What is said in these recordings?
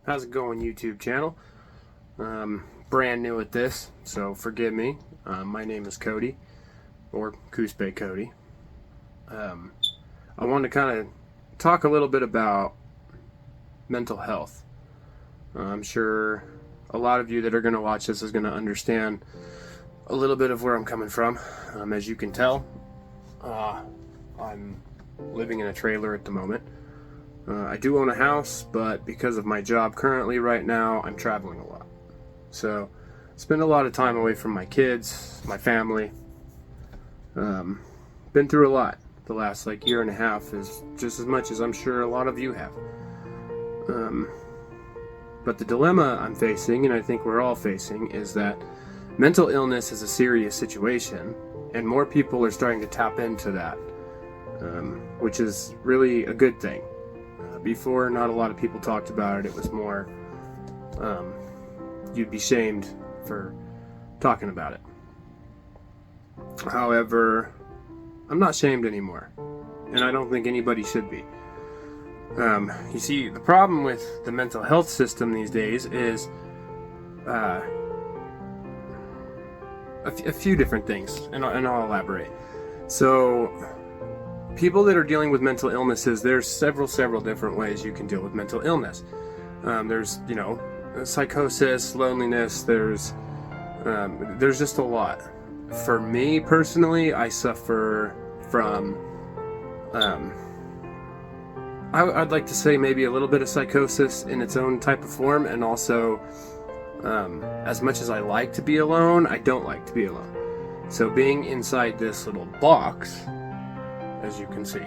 How's it going, YouTube channel? Brand new at this, so forgive me. My name is Cody, or Coospe Cody. I wanted to kind of talk a little bit about mental health. I'm sure a lot of you that are going to watch this is going to understand a little bit of where I'm coming from. As you can tell, I'm living in a trailer at the moment. I do own a house, but because of my job currently right now, I'm traveling a lot. So, spend a lot of time away from my kids, my family. Been through a lot. The last year and a half is just as much as I'm sure a lot of you have. But the dilemma I'm facing, and I think we're all facing, is that mental illness is a serious situation, and more people are starting to tap into that, which is really a good thing. Before, not a lot of people talked about it. It was more, you'd be shamed for talking about it. However, I'm not shamed anymore, and I don't think anybody should be. You see, the problem with the mental health system these days is a few different things, and I'll elaborate. So, people that are dealing with mental illnesses, there's several different ways you can deal with mental illness. There's, psychosis, loneliness, there's just a lot. For me personally, I suffer from, I'd like to say maybe a little bit of psychosis in its own type of form, and also, as much as I like to be alone, I don't like to be alone. So being inside this little box, as you can see,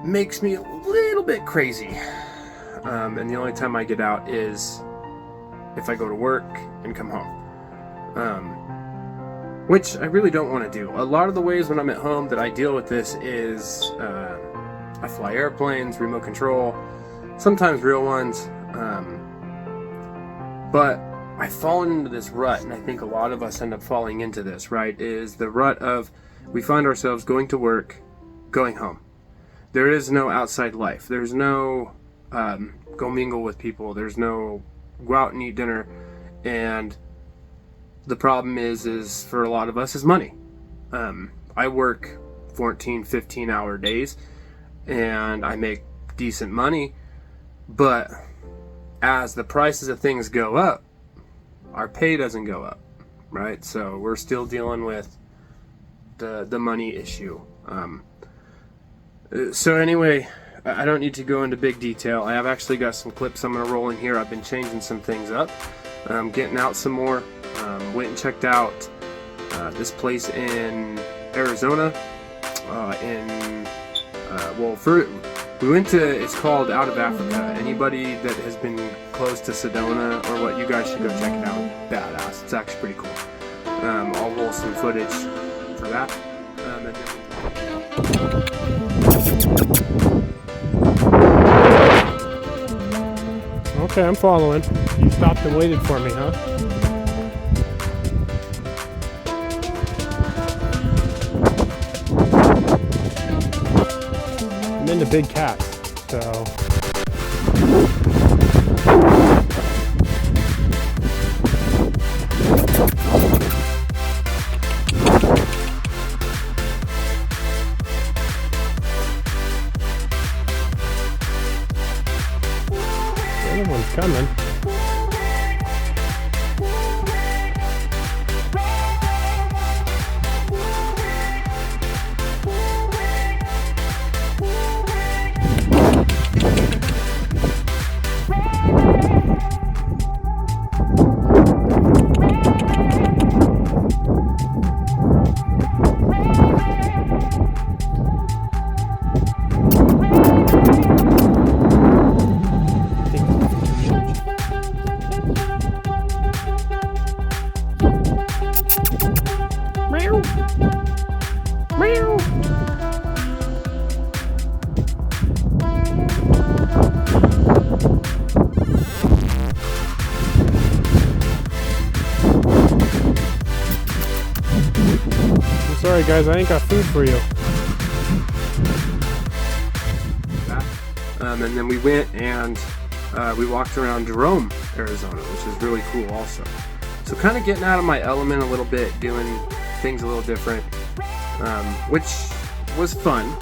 makes me a little bit crazy. And the only time I get out is if I go to work and come home. Which I really don't want to do. A lot of the ways when I'm at home that I deal with this is I fly airplanes, remote control, sometimes real ones. But I've fallen into this rut, and I think a lot of us end up falling into this, right? Is the rut of we find ourselves going to work, going home. There is no outside life. There's no go mingle with people. There's no go out and eat dinner. And the problem is for a lot of us is money. I work 14, 15-hour days, and I make decent money. But as the prices of things go up, our pay doesn't go up, right? So we're still dealing with the money issue. So anyway, I don't need to go into big detail. I have actually got some clips I'm going to roll in here. I've been changing some things up, getting out some more. Went and checked out this place in Arizona. We went to, it's called Out of Africa. Anybody that has been close to Sedona or what, you guys should go check it out. Badass. It's actually pretty cool. I'll roll some footage for that. Okay, I'm following. You stopped and waited for me, huh? I'm into big cats, so... The other one's coming. Sorry guys, I ain't got food for you. And then we went and we walked around Jerome, Arizona, which is really cool also. So kind of getting out of my element a little bit, doing things a little different, which was fun.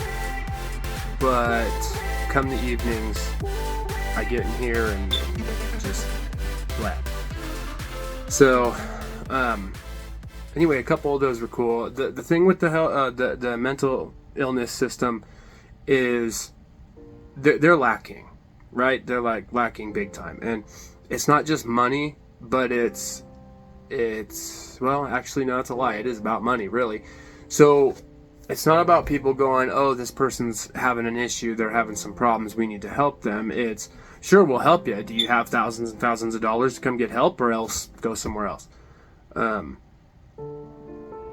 But come the evenings, I get in here and just blah. So anyway, a couple of those were cool. The thing with the mental illness system is they're lacking, right? They're like lacking big time, and it's not just money, but it's well, actually no, it's a lie. It is about money, really. So it's not about people going, oh, this person's having an issue, they're having some problems, we need to help them. It's, sure, we'll help you. Do you have thousands and thousands of dollars to come get help, or else go somewhere else?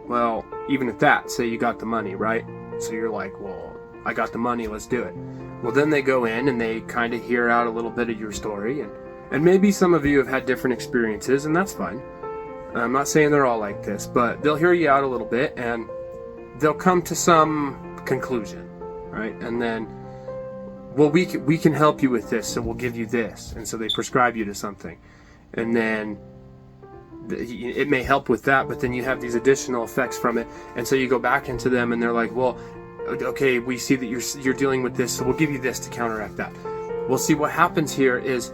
Well, even at that, say you got the money, right? So you're like, well, I got the money, let's do it. Well, then they go in and they kind of hear out a little bit of your story, and maybe some of you have had different experiences, and that's fine. I'm not saying they're all like this, but they'll hear you out a little bit, and they'll come to some conclusion, right? And then, well, we can help you with this, so we'll give you this. And so they prescribe you to something. And then it may help with that, but then you have these additional effects from it. And so you go back into them, and they're like, well, okay, we see that you're dealing with this, so we'll give you this to counteract that. Well, see, what happens here is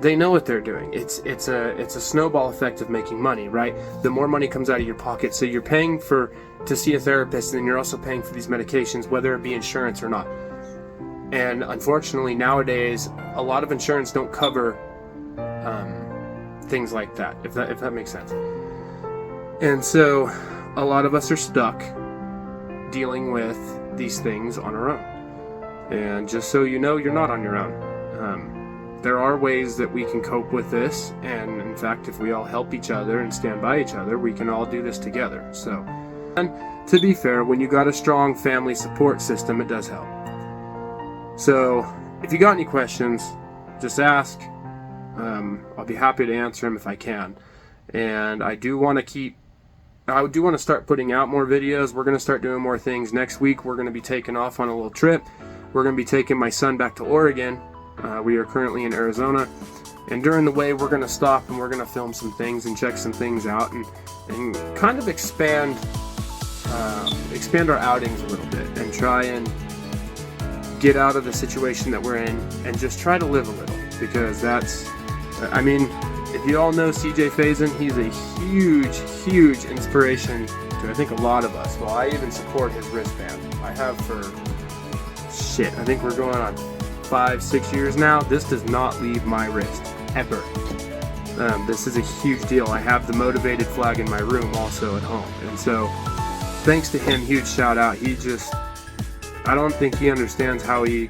they know what they're doing. It's a snowball effect of making money, right? The more money comes out of your pocket, so you're paying to see a therapist, and you're also paying for these medications, whether it be insurance or not. And unfortunately, nowadays, a lot of insurance don't cover things like that, if that makes sense. And so a lot of us are stuck dealing with these things on our own. And just so you know, you're not on your own. There are ways that we can cope with this, and in fact, if we all help each other and stand by each other, we can all do this together. So, and to be fair, when you got a strong family support system, it does help. So, if you got any questions, just ask. I'll be happy to answer them if I can. And I do want to start putting out more videos. We're going to start doing more things. Next week, we're going to be taking off on a little trip. We're going to be taking my son back to Oregon. We are currently in Arizona, and during the way we're going to stop and we're going to film some things and check some things out, and kind of expand our outings a little bit, and try and get out of the situation that we're in and just try to live a little, because if you all know CJ Faison, he's a huge inspiration to, I think, a lot of us. Well, I even support his wristband. I have for I think we're going on 5-6 years now. This does not leave my wrist ever. This is a huge deal. I have the motivated flag in my room also at home, and so thanks to him, huge shout out. I don't think he understands how he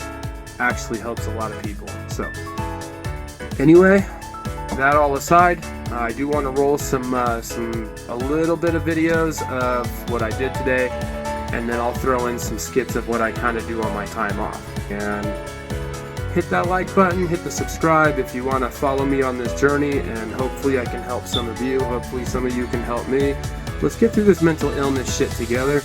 actually helps a lot of people. So anyway, that all aside, I do want to roll a little bit of videos of what I did today, and then I'll throw in some skits of what I kind of do on my time off. And hit that like button, hit the subscribe if you want to follow me on this journey, and hopefully I can help some of you. Hopefully some of you can help me. Let's get through this mental illness shit together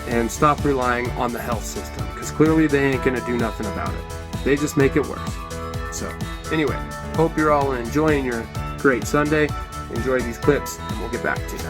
and stop relying on the health system, because clearly they ain't going to do nothing about it. They just make it worse. So anyway, hope you're all enjoying your great Sunday. Enjoy these clips, and we'll get back to you.